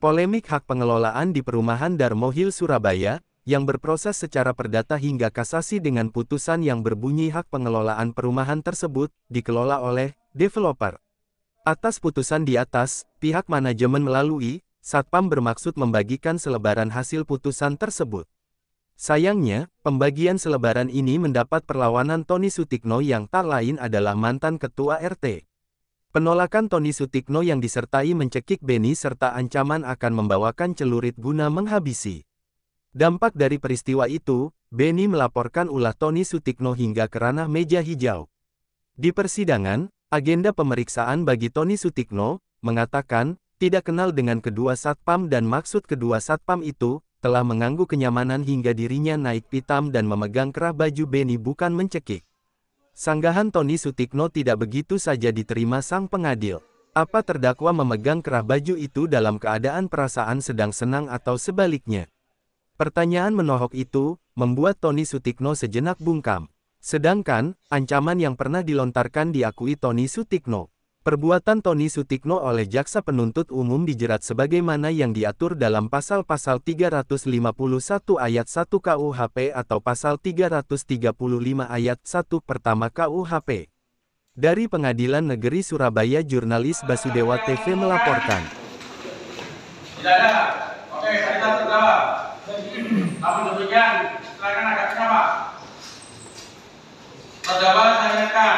Polemik hak pengelolaan di perumahan Darmo Hill Surabaya, yang berproses secara perdata hingga kasasi dengan putusan yang berbunyi hak pengelolaan perumahan tersebut, dikelola oleh developer. Atas putusan di atas, pihak manajemen melalui Satpam bermaksud membagikan selebaran hasil putusan tersebut. Sayangnya, pembagian selebaran ini mendapat perlawanan Tony Sutikno yang tak lain adalah mantan ketua RT. Penolakan Tony Sutikno yang disertai mencekik Beni serta ancaman akan membawakan celurit guna menghabisi. Dampak dari peristiwa itu, Beni melaporkan ulah Tony Sutikno hingga ke ranah meja hijau. Di persidangan, agenda pemeriksaan bagi Tony Sutikno, mengatakan, tidak kenal dengan kedua satpam dan maksud kedua satpam itu, telah mengganggu kenyamanan hingga dirinya naik pitam dan memegang kerah baju Beni bukan mencekik. Sanggahan Tony Sutikno tidak begitu saja diterima sang pengadil. Apa terdakwa memegang kerah baju itu dalam keadaan perasaan sedang senang atau sebaliknya? Pertanyaan menohok itu, membuat Tony Sutikno sejenak bungkam. Sedangkan, ancaman yang pernah dilontarkan diakui Tony Sutikno. Perbuatan Tony Sutikno oleh jaksa penuntut umum dijerat sebagaimana yang diatur dalam pasal-pasal 351 ayat 1 KUHP atau pasal 335 ayat 1 pertama KUHP. Dari Pengadilan Negeri Surabaya, jurnalis Basudewa TV melaporkan. Tidak ada. Oke, kita terdakwa. Namun demikian, silakan agak kenapa? Terdakwa saya ingatkan,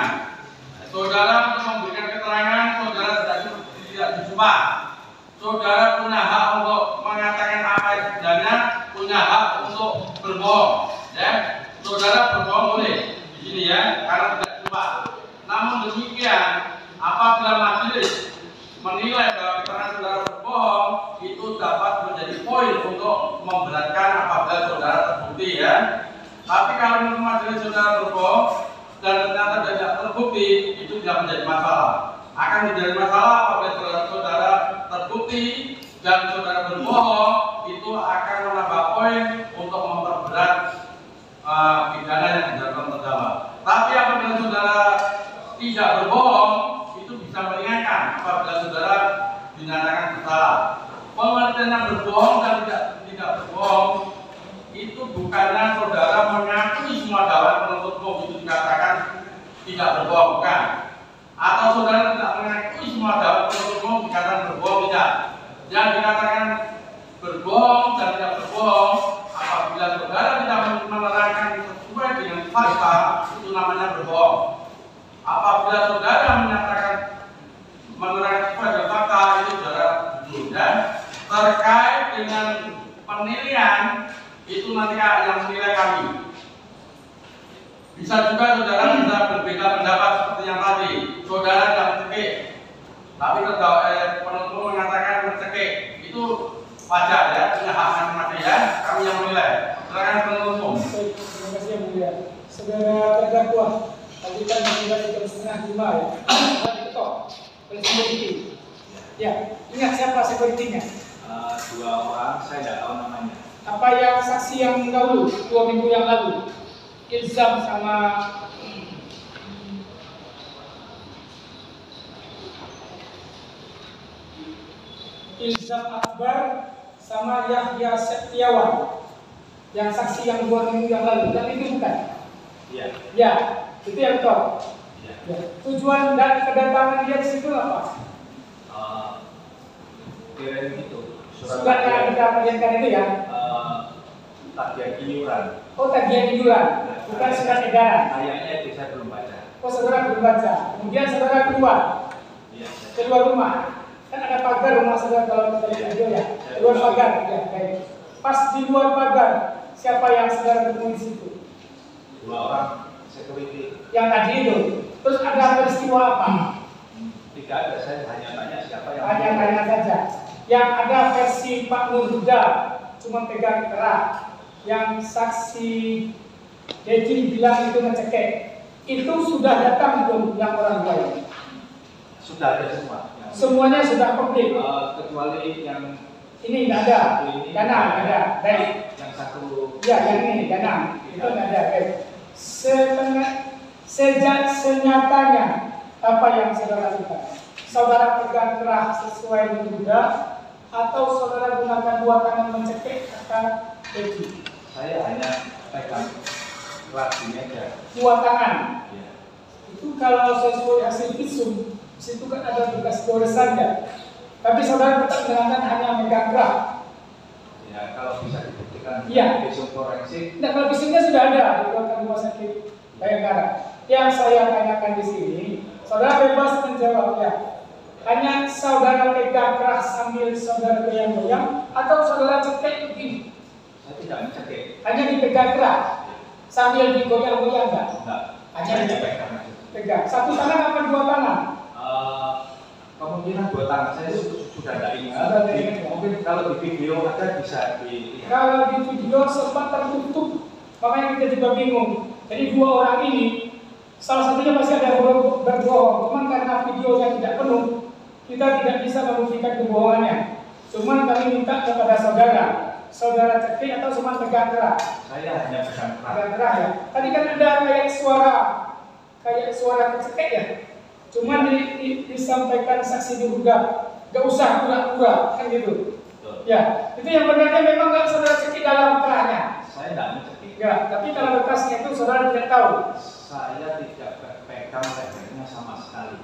saudara untuk memberikan keterangan, saudara tidak disumpah. Saudara punya hak untuk mengatakan apa yang sebenarnya, punya hak untuk berbohong. Ya, saudara berbohong boleh di sini ya, karena tidak disumpah. Namun demikian, apabila majelis menilai bahwa keterangan saudara berbohong, itu dapat menjadi poin untuk memberatkan apabila saudara terbukti ya. Tapi kalau majelis saudara berbohong dan ternyata tidak terbukti, itu tidak menjadi masalah. Akan menjadi masalah apabila saudara terbukti dan saudara berbohong, itu akan menambah poin untuk memperberat pidana yang dilakukan terdakwa. Tapi apabila saudara tidak berbohong, itu bisa meringankan apabila saudara dinyatakan bersalah. Pengertian yang berbohong dan tidak berbohong itu bukannya saudara mengakui semua dakwaan penuntut umum itu dikatakan tidak berbohong, bukan? Atau saudara tidak mengakui semua dakwaan penuntut umum dikatakan berbohong, tidak? Yang dikatakan berbohong dan tidak berbohong apabila saudara tidak menerangkan sesuai dengan fakta, itu namanya berbohong. Apabila saudara menyatakan menerangkan sesuai dengan fakta, itu saudara jujur. Dan terkait dengan penilaian, itu nanti yang menilai kami. Bisa juga saudara bisa berbeda pendapat seperti yang tadi. Saudara tidak mencekik, tapi penuntut umum mengatakan mencekik. Itu wajar ya, punya hak masing-masing ya. Kami yang menilai. Silakan penuntut umum. Terima kasih yang mulia. Saudara terdakwa, tadi kan sudah jam 4:30 ya. Ketok oleh security. Ya, ingat siapa security-nya? Dua orang, saya tidak tahu namanya. Apa yang saksi yang dahulu 2 minggu yang lalu, Ilzam sama Ilzam Akbar sama Yahya Septiawan, yang saksi yang 2 minggu yang lalu, dan itu bukan? Iya. Ya, itu yang tahu. Ya. Ya. Tujuan dan kedatangan dia di situ apa? Kira itu. Surat yang kita perlihatkan itu ya? Tagihan iuran. Oh, tagihan iuran, bukan surat edaran. Kayaknya itu saya belum baca. Oh, saudara belum baca. Kemudian saudara keluar, Iya. keluar rumah. Kan ada pagar rumah saudara kalau kita lihat video ya. Keluar pagar, ya, baik. Pas di luar pagar, siapa yang saudara ketemu di situ? 2 orang security. Yang tadi itu. Terus ada peristiwa apa? Tidak ada, saya hanya tanya siapa yang. Hanya tanya saja. Yang ada versi Pak Nur Huda, cuma pegang kerah. Yang saksi Dedi bilang itu mencekik. Itu sudah datang belum yang orang lain? Sudah ada semua. Semuanya sudah komplit. Kecuali yang ini nggak ada. ini. Dana nggak ada. Baik. Yang satu. Ya, yang ini dana. Itu nggak ada. Baik. Sejak senyatanya apa yang saudara lakukan? Saudara pegang kerah sesuai mudah atau saudara gunakan dua tangan mencekik kata Eki? Saya hanya pegang lakinya aja. Dua tangan. Ya. Itu kalau sesuai hasil visum, situ kan ada bekas goresannya. Tapi saudara tetap menggunakan hanya megang gerak. Ya, kalau bisa dibuktikan Iya. visum forensik. Nah, kalau visumnya sudah ada di rumah sakit Bayangkara. Yang saya tanyakan di sini, saudara bebas menjawab ya. Hanya saudara pegang keras sambil saudara goyang-goyang, atau saudara cekik begini? Saya tidak mencekik. Hanya dipegang keras sambil digoyang-goyang enggak? Enggak. Hanya Saya dipegang. pegang aja. Pegang. Satu tangan apa dua tangan? Kemungkinan dua tangan saya sudah tidak ingat. Sudah tidak ingat, ya. Mungkin kalau di video ada bisa dilihat. Kalau di video sempat tertutup, makanya kita juga bingung. Jadi dua orang ini, salah satunya masih ada berbohong. Cuman karena videonya tidak penuh, kita tidak bisa membuktikan kebohongannya. Cuman kami minta kepada saudara cekik atau cuma pegang keras? Saya hanya pegang keras. Pegang keras ya. Tadi kan ada kayak suara kecekik ya. Cuman disampaikan saksi diduga, gak usah pura-pura kan gitu. Betul. Ya, itu yang benarnya memang nggak saudara cekik dalam kerahnya. Saya tidak mencekik. Ya, tapi kalau bekasnya itu saudara tidak tahu. Saya tidak pegang lehernya sama sekali.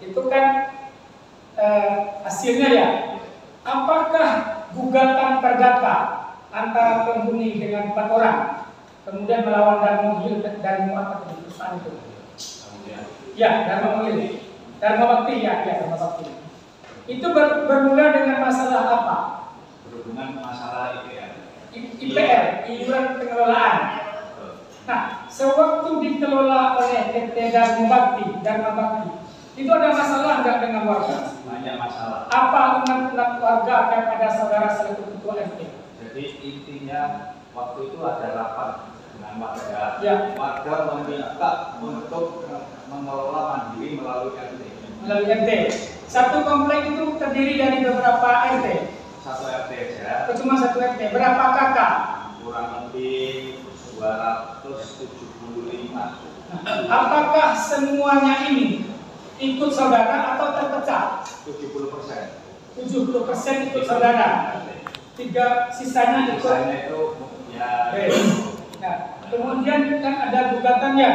Itu kan hasilnya ya. Apakah gugatan perdata antara penghuni dengan 4 orang kemudian melawan Dharma Mohil dan apa perusahaan itu? Kemudian Ya, Dharma Mohil, Dharma Bakti ya, Dharma Bakti. Itu bermula dengan masalah apa? berhubungan masalah IPR. IPR, iuran pengelolaan. Nah, sewaktu dikelola oleh PT Dharma Bakti, itu ada masalah nggak dengan warga? Banyak masalah. Apa unek-unek warga kepada saudara selaku ketua RT? Jadi intinya waktu itu ada rapat dengan warga. Ya. Warga meminta untuk mengelola mandiri melalui RT. Melalui RT. Satu komplek itu terdiri dari beberapa RT. Satu RT saja. Cuma satu RT. Berapa kakak? Kurang lebih 275. Apakah semuanya ini ikut saudara atau terpecah? 70%. 70% ikut saudara. 3 sisanya ikut. Sisanya itu ya. Oke. Nah, kemudian kan ada gugatannya.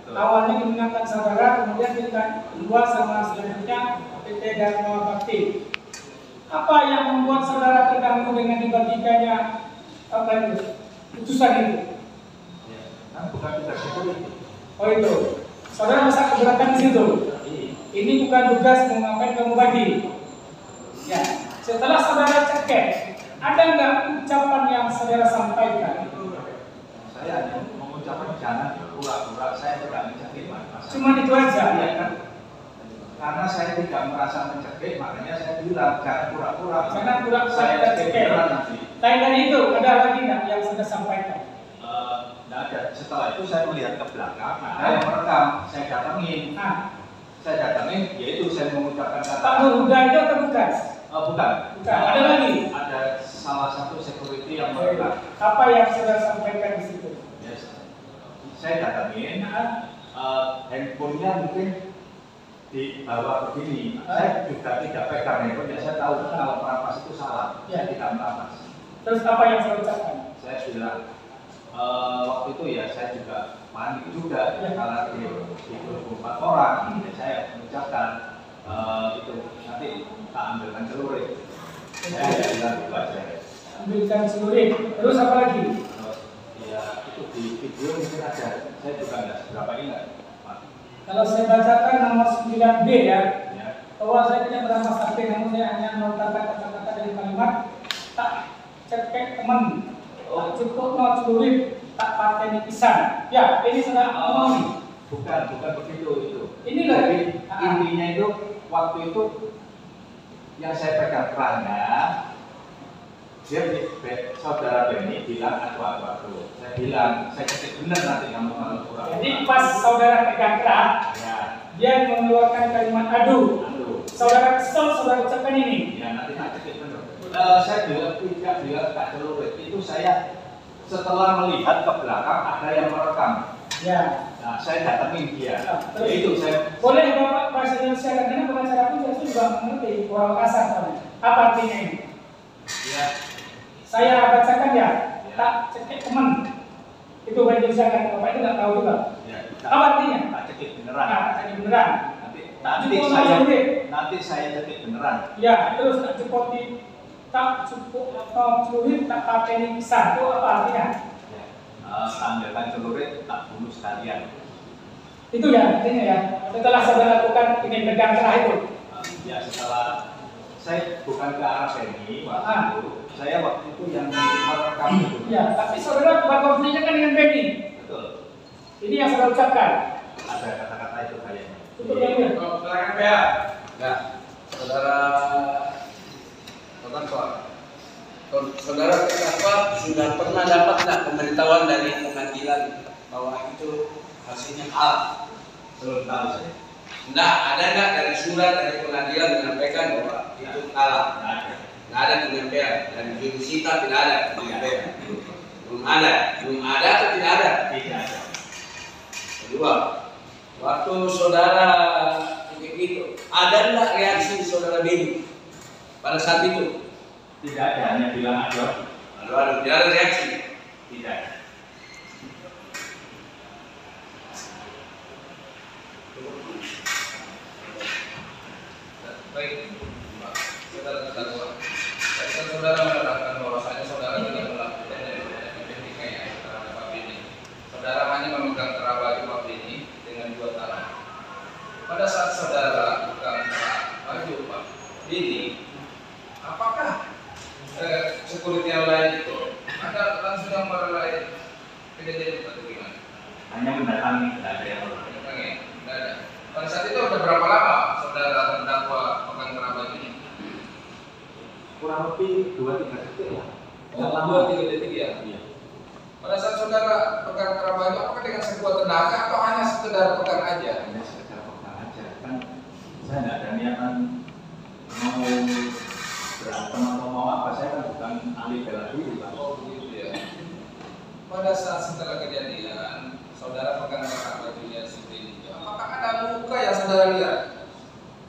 Betul. Awalnya dimenangkan saudara, kemudian tingkat 2 sama selanjutnya PT Dharma Bakti. Apa yang membuat saudara terganggu dengan dibagikannya apa itu? Putusan itu? Ya, kan bukan tugas security. Oh itu. Saudara masa keberatan di situ. Ini bukan tugas mengapain kamu bagi. Ya. Setelah saudara cekek, ada nggak ucapan yang saudara sampaikan? Saya hanya mengucapkan jangan pura-pura saya tidak mencekik Mas. Cuma itu aja. Ya kan? Karena saya tidak merasa mencekik, makanya saya bilang jangan pura-pura. Jangan pura-pura saya cekik. beneran nanti. Lain dari itu, ada lagi nggak yang sudah sampaikan? Tidak ada. Setelah itu saya melihat ke belakang, ada yang merekam. Saya datangin. Saya datangin, yaitu saya mengucapkan kata. Pak Nur Huda itu atau bukan? Bukan. Bukan. Ada lagi? Ada salah satu security yang merekam. Apa yang sudah sampaikan di situ? Yes. Saya datangin, handphonenya mungkin dibawa begini. Saya juga tidak pegang handphonenya. Saya tahu kalau merampas itu salah. Ya. Saya tidak merampas. Terus apa yang saya ucapkan? Saya bilang waktu itu ya saya juga panik juga Ya. karena di 24 orang. Saya mengucapkan itu nanti tak ambilkan celurit. Saya hanya bilang itu aja. Ambilkan celurit. Terus apa lagi? Ya itu di video mungkin ada. Saya juga nggak seberapa ingat. Pak. Kalau saya bacakan nomor 9B ya, Ya. bahwa saya tidak merampas HP, namun saya hanya melontarkan kata-kata dari kalimat tak cekek teman, tak cukup no celurit, tak pateni pisan. Ya, ini sudah ngomong. Bukan begitu itu. Ini loh. Jadi intinya itu waktu itu yang saya pegang kerannya, saudara Benny bilang aku. Saya bilang saya ketik benar nanti kamu kalau kurang. Jadi pas saudara pegang keran, Ya. dia mengeluarkan kalimat aduh. Saudara kesel, saudara ucapkan ini. Ya nanti tak ketik benar. Saya bilang tidak bilang tak celurit itu saya setelah melihat ke belakang ada yang merekam. Ya. Nah, saya datangin dia. Terus? Itu saya Boleh Bapak bahasa Indonesia karena pengacara pun saya juga mengerti orang kasar soalnya. Apa artinya ini? Ya. Saya bacakan ya, tak cekik teman. Itu bahasa Indonesia kan, Bapak itu nggak tahu juga. Ya, Apa artinya? tak cekik beneran. Nah, cekik beneran. Nanti saya cekik beneran. Ya, terus tak cepoti, tak cukup atau celurit, tak pateni pisan. Itu apa artinya? Ya. Tanggalkan celurit, tak bunuh sekalian. Itu ya artinya ya. Setelah saudara lakukan ini pegang cerah itu. Ya, setelah saya bukan ke arah ini waktu itu, saya waktu itu yang merekam itu. Ya, tapi saudara bukan konfliknya kan dengan Benny. Betul. Ini yang saudara ucapkan. Ada kata-kata itu kayaknya. Untuk yang ini. Silakan PA. Ya, saudara Saudara terdakwa sudah pernah dapat pemberitahuan dari pengadilan bahwa itu hasilnya A? Belum tahu saya. Enggak, ada enggak dari surat dari pengadilan menyampaikan bahwa itu kalah? Enggak ada penyampaian. Dari judisita tidak ada penyampaian. Belum ada atau tidak ada? Tidak ada. Kedua, waktu saudara begitu, ada enggak reaksi saudara Benny pada saat itu? Tidak ada, hanya bilang aduh. Tidak ada reaksi. Tidak. baik, saudara terdakwa. Tadi kan saudara mengatakan bahwasanya saudara tidak melakukan pembicaraan terhadap Pak Benny. Saudara hanya memegang terabaju Pak Benny dengan dua tangan. Pada saat saudara lakukan terabaju Pak Benny, apakah security yang lain itu ada langsung yang lain kejadian atau gimana? Hanya mendatangi, tidak ada yang lain. Tidak ada. Pada saat itu udah berapa lama saudara terdakwa pegang terabaju ini? Kurang lebih 2-3 detik ya. Oh, 2-3 detik ya? Iya. Pada saat saudara pegang terabaju, apakah dengan sekuat tenaga atau hanya sekedar pegang aja? Hanya sekedar pegang aja. Kan saya tidak ada niatan mau berantem atau mau apa. Saya kan bukan ahli bela diri, Pak. Oh begitu ya. Pada saat setelah kejadian, saudara pegang terabajunya seperti itu. Apakah ada luka yang saudara lihat?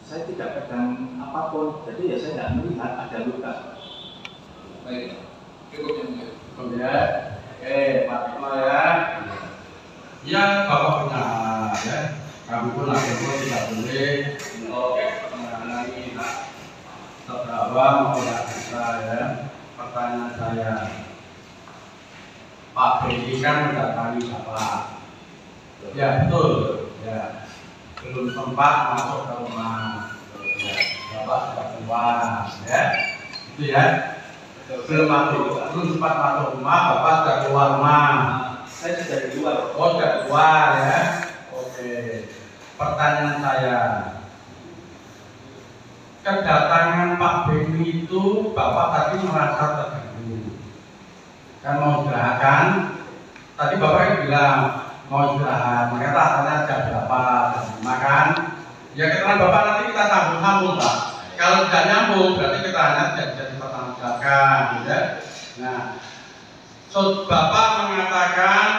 Saya tidak pegang apapun, jadi ya saya tidak melihat ada luka. Baik, cukup yang mulia. Ya, Pak Timo ya. Ya, Bapak benar ya. Kami pun akhirnya tidak boleh menangani hak terdakwa maupun hak kita ya. Pertanyaan saya, Pak Benny kan mendatangi Bapak. Ya betul, ya. Belum sempat masuk ke rumah. Ya, Bapak sudah keluar, ya. Itu ya. Belum sempat masuk rumah, Bapak sudah keluar rumah. Saya sudah di luar. Oh, sudah keluar ya. Oke. Pertanyaan saya, kedatangan Pak Benny itu Bapak tadi merasa terganggu. Kan mau istirahat, tadi Bapak bilang mau istirahat, makanya rasanya jam berapa, jam 5 kan? Ya keterangan Bapak nanti kita sambung-sambung Pak. Kalau tidak nyambung berarti kita hanya tidak bisa dipertanggungjawabkan, ya. Nah, Bapak mengatakan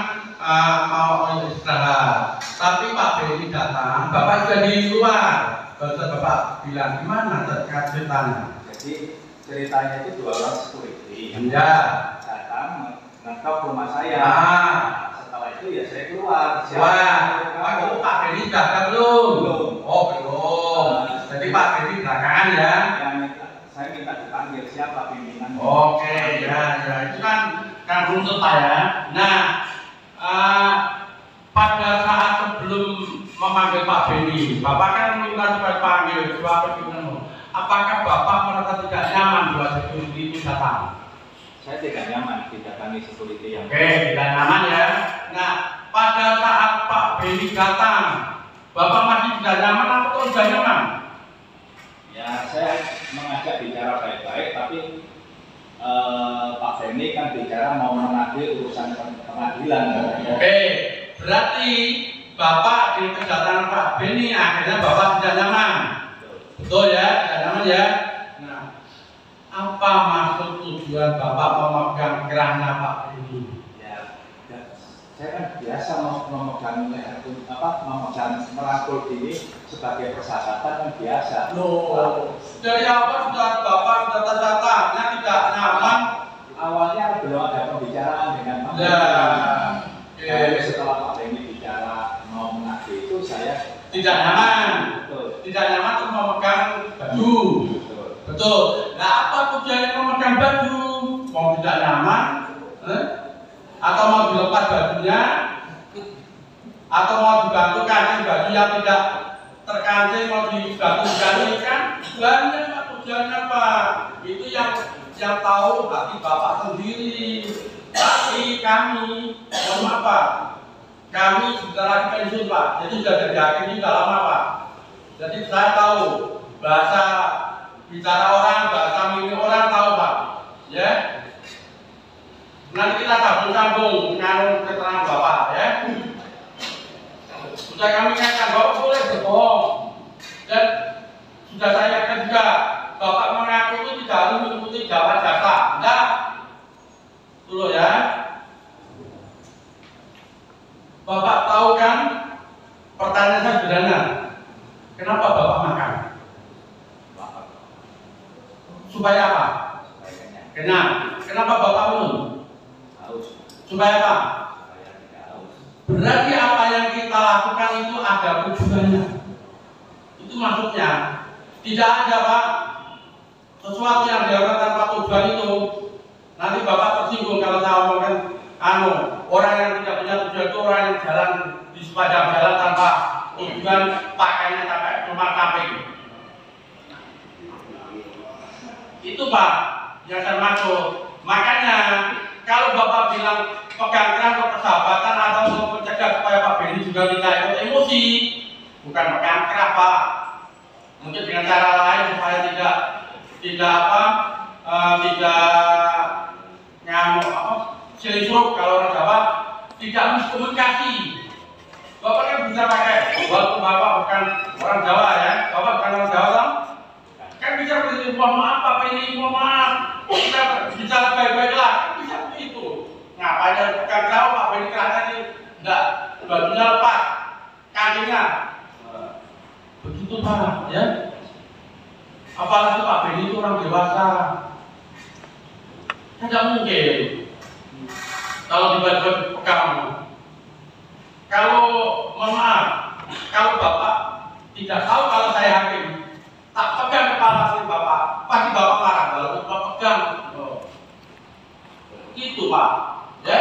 mau istirahat, tapi Pak Benny datang, Bapak sudah di luar. Baru Bapak bilang gimana ceritanya? Jadi ceritanya itu 2 orang security. Ya. Datang menangkap rumah saya. Ah. Setelah itu ya saya keluar. Wah, Pak Benny datang belum? Belum. Oh belum. Jadi Pak Benny belakangan ya? Saya minta dipanggil siapa pimpinan. Oke, ya, itu kan belum selesai ya. Nah, pada saat sebelum memanggil Pak Benny, Bapak kan minta supaya panggil siapa pimpinan. Apakah Bapak merasa tidak nyaman bila security itu datang? Saya tidak nyaman didatangi security yang. Oke, tidak nyaman ya. Nah, pada saat Pak Benny datang, Bapak masih tidak nyaman atau sudah nyaman? Ya, saya mengajak bicara baik-baik, tapi Pak Benny kan bicara mau menagih urusan pengadilan. Oke, berarti Bapak di kedatangan Pak Benny akhirnya Bapak tidak nyaman. Betul ya, tidak nyaman ya. Nah, apa maksud tujuan Bapak memegang kerahnya Pak Benny? Ya, saya kan biasa memegang merangkul ini sebagai persyaratan kan biasa. Loh, dari awal sudah Bapak sudah tanda tidak nyaman Pak Pujian memegang baju, mau tidak nyaman, atau mau dilepas bajunya, atau mau dibantu kancing baju yang tidak terkancing, mau dibantu gantikan, banyak Pak Pujiannya Pak. Itu yang tahu hati Bapak sendiri. Tapi kami, mohon maaf Pak, kami sebentar lagi pensiun Pak, jadi sudah jadi hakim ini sudah lama Pak. Jadi saya tahu bahasa bicara orang, bahasa mimik orang tahu Pak, ya. Nanti kita sambung-sambung dengan keterangan Bapak, ya. Sudah kami ingatkan Bapak boleh berbohong, dan sudah saya ingatkan juga Bapak mengaku itu tidak harus mengikuti jawab jasa, enggak. Dulu ya. Bapak tahu kan? Pertanyaan saya sederhana. Kenapa Bapak makan? Supaya apa? Kenyang. Kenapa Bapak minum? Supaya apa? Berarti apa yang kita lakukan itu ada tujuannya. Itu maksudnya. Tidak ada Pak sesuatu yang dilakukan tanpa tujuan itu. Nanti Bapak tersinggung kalau saya omongkan orang yang tidak punya tujuan itu orang yang jalan di sepanjang jalan tanpa tujuan, pakainya sampai cuma kambing. Itu Pak yang saya maksud. Makanya kalau Bapak bilang pegang keras untuk persahabatan atau untuk mencegah supaya Pak Benny juga minta ikut emosi, bukan pegang keras Pak. Mungkin dengan cara lain supaya tidak ngamuk silisruk kalau orang Jawa, tidak miskomunikasi. Bapak kan bisa pakai, walaupun Bapak bukan orang Jawa ya, Bapak bukan orang Jawa kan bisa berdiri, mohon maaf Pak Benny, mohon maaf, kita bisa baik-baiklah, kan bisa begitu. Ngapain pegang jauh Pak Benny kerasa ini enggak, bajunya lepas, kakinya begitu Pak, ya. Apalagi Pak Benny itu orang dewasa, tidak mungkin kalau tiba-tiba pegang. Kalau mohon maaf, kalau Bapak tidak tahu kalau saya hakim, tak pegang kepala si Bapak, pasti Bapak marah kalau Bapak pegang. Itu Pak, ya.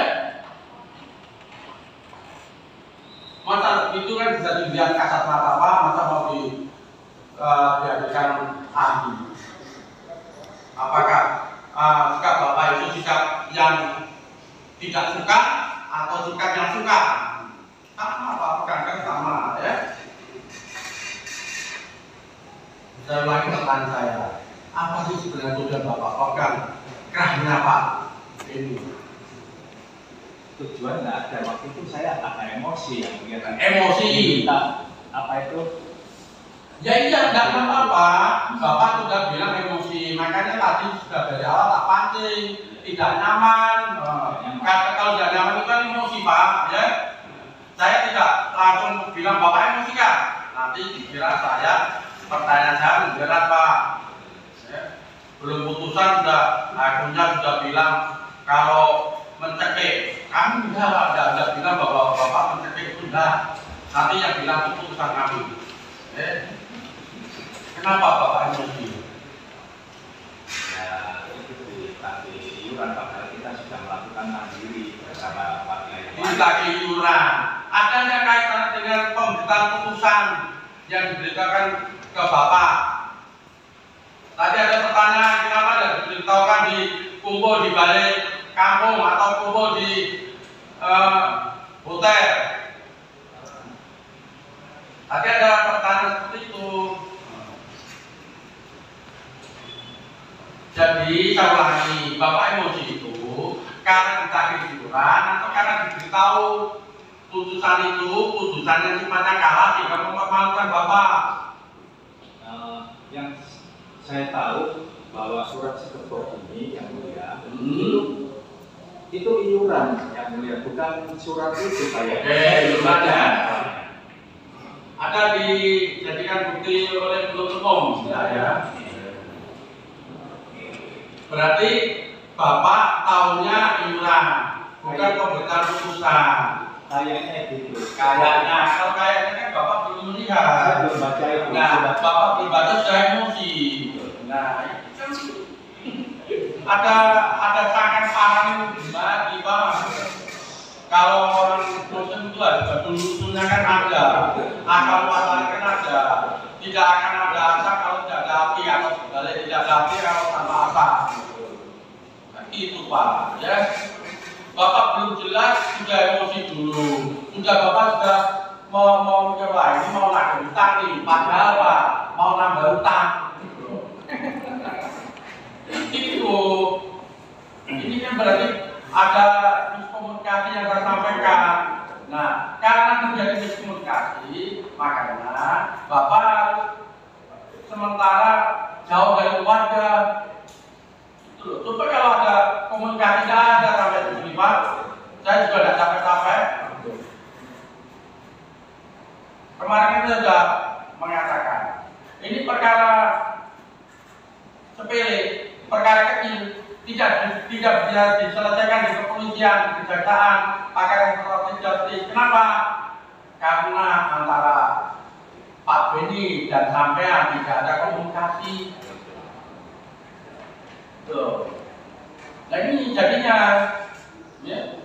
Masa itu kan bisa dilihat kasat mata Pak, masa mau dihadirkan ahli. Apakah sikap Bapak itu sikap yang tidak suka atau sikap yang suka? Sama Pak, pegang sama ya. Saya ulangi pertanyaan saya, apa sih sebenarnya tujuan Bapak pegang kerahnya Pak ini? Tujuan nggak ada, waktu itu saya ada emosi yang kelihatan. Emosi. Apa itu? Ya iya, tidak apa-apa. Bapak sudah bilang emosi, makanya tadi sudah dari awal tak pancing, tidak nyaman. Kalau tidak nyaman itu kan emosi Pak, ya. Saya tidak langsung bilang Bapak emosi kan? Nanti dikira saya pertanyaan saya berat Pak. Ya. Belum putusan sudah, akhirnya sudah bilang kalau mencekik, kami tidak bilang bahwa Bapak mencekik itu enggak. Nanti yang bilang keputusan kami. Ya. Kenapa Bapak emosi? Ya, itu tadi iuran padahal kita sudah melakukan mandiri bersama Pak Kiai. Ini lagi iuran. Ada yang kaitan dengan pembentukan putusan yang diberitakan ke Bapak? Tadi ada pertanyaan, kenapa ada diberitahukan di kumpul di balik kampung atau kumpul di hotel? Tadi ada pertanyaan seperti itu. Jadi saya ulangi, Bapak emosi itu karena ditagih iuran atau karena diberitahu putusan itu, putusan yang sifatnya kalah sehingga mempermalukan Bapak. Yang saya tahu bahwa surat sekretariat ini yang mulia itu iuran yang mulia, bukan surat itu kayak. Iuran ya. Ada dijadikan bukti oleh penuntut umum, ya. Berarti Bapak tahunya iuran, bukan pembentukan putusan. Kayaknya gitu. Kayaknya, kalau kayaknya kan Bapak belum melihat. Saya belum baca itu. Nah, Bapak belum baca sudah emosi. Nah, ada kangen pangan di bawah. Kalau orang Muslim itu ada dulu-dulunya kan ada, akal muatalnya kan ada. Tidak akan ada asap kalau tidak ada api, atau sebalik tidak ada api kalau tanpa asap. Nah, itu Pak, ya. Bapak belum jelas sudah emosi dulu, sudah Bapak sudah mau coba ini mau nagih utang nih, padahal Pak mau nambah utang. Itu, ini kan berarti ada miskomunikasi yang saya sampaikan. Nah, karena terjadi miskomunikasi, makanya Bapak sementara jauh dari keluarga. Coba kalau ada komunikasi ada sampai di sini Pak, saya juga tidak capek-capek. Kemarin kita sudah mengatakan, ini perkara sepele, perkara kecil, tidak bisa diselesaikan di kepolisian, di kejaksaan, pakai restoratif justice. Kenapa? Karena antara Pak Beni dan sampean tidak ada komunikasi. Tuh. Nah ini jadinya, ya.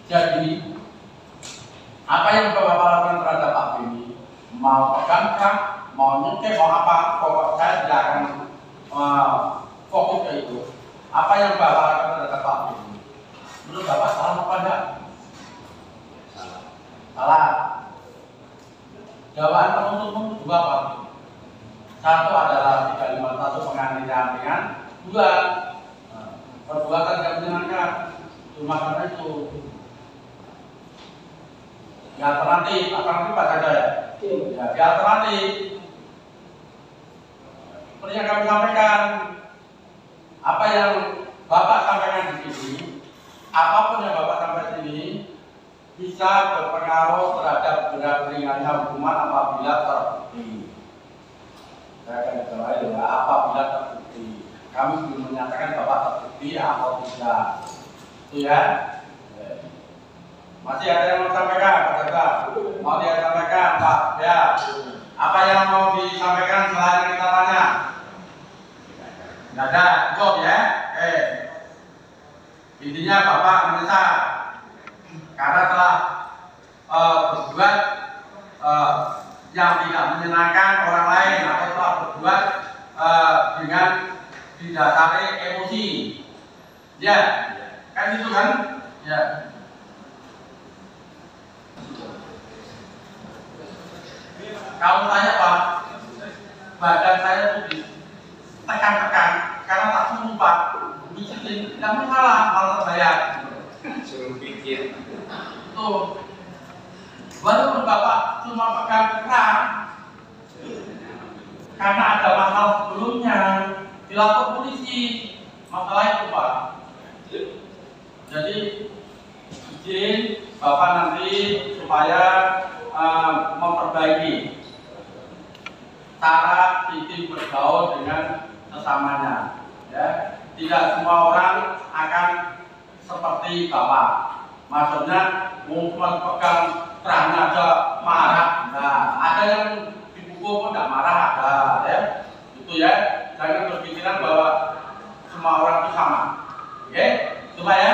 Jadi apa yang Bapak lakukan terhadap Pak Beni, mau pegangkah, mau nyekep, mau apa, pokok saya tidak akan fokus ke itu. Apa yang Bapak lakukan terhadap Pak Beni, menurut Bapak salah apa enggak? Salah. Jawaban penuntut umum dua Pak. Satu adalah 351 penganiayaan ringan, dua perbuatan yang menyenangkan. Cuma karena itu di alternatif Pak ada ya? Ya, di alternatif seperti yang kami sampaikan, apa yang Bapak sampaikan di sini, apapun yang Bapak sampaikan di sini bisa berpengaruh terhadap berat ringannya hukuman apabila terbukti. Saya akan jawab ya, apabila terbukti. Kami belum menyatakan Bapak terbukti atau tidak. Itu ya. Masih ada yang mau disampaikan, Pak Jaga? Mau disampaikan, Pak? Ya. Apa yang mau disampaikan selain yang kita tanya? Tidak ada, cukup ya. Intinya Bapak menyesal karena telah berbuat yang tidak menyenangkan orang lain atau telah berbuat dengan didasari emosi. Ya, kan itu kan? Ya. Kalau saya Pak, badan saya itu ditekan-tekan karena tak sembuh Pak. Bikin tidak masalah, malah terbayar. Suruh pikir. Tuh, walaupun Bapak cuma pegang keran, karena ada masalah sebelumnya, dilapor polisi, masalah itu Pak. Jadi izin Bapak nanti supaya memperbaiki cara sistem bergaul dengan sesamanya. Ya, tidak semua orang akan seperti Bapak. Maksudnya cuma pegang keran aja marah. Nah, ada yang dipukul pun tidak marah ada, ya. Itu ya. Jangan berpikiran bahwa semua orang itu sama. Oke, coba ya.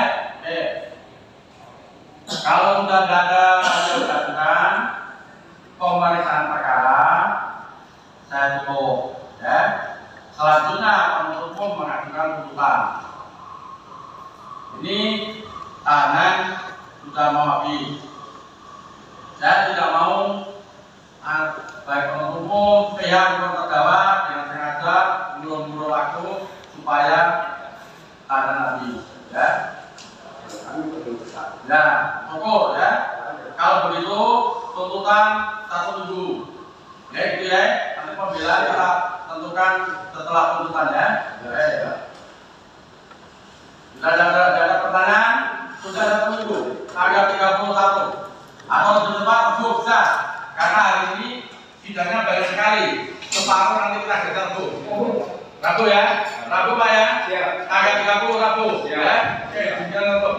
Kalau sudah ada kejutan pemeriksaan perkara, saya tutup. Ya. Selanjutnya penuntut umum mengajukan tuntutan. Ini tahanan sudah mau habis. Saya tidak mau baik penuntut umum, pihak terdakwa dengan sengaja mengulur-ulur waktu supaya tahanan habis. Ya. Ya, cukup ya. Kalau begitu tuntutan 1 minggu. Ya, gitu ya. Nanti pembelaan kita tentukan setelah tuntutan ya. Sudah ada pertanyaan? Sudah 1 minggu. Tanggal 31 atau lebih cepat bisa. Karena hari ini sidangnya banyak sekali. Separuh nanti kita geser tuh. Rabu ya. Rabu Pak ya. Siap. Tanggal 30 Rabu. Ya. Oke, sidang tutup.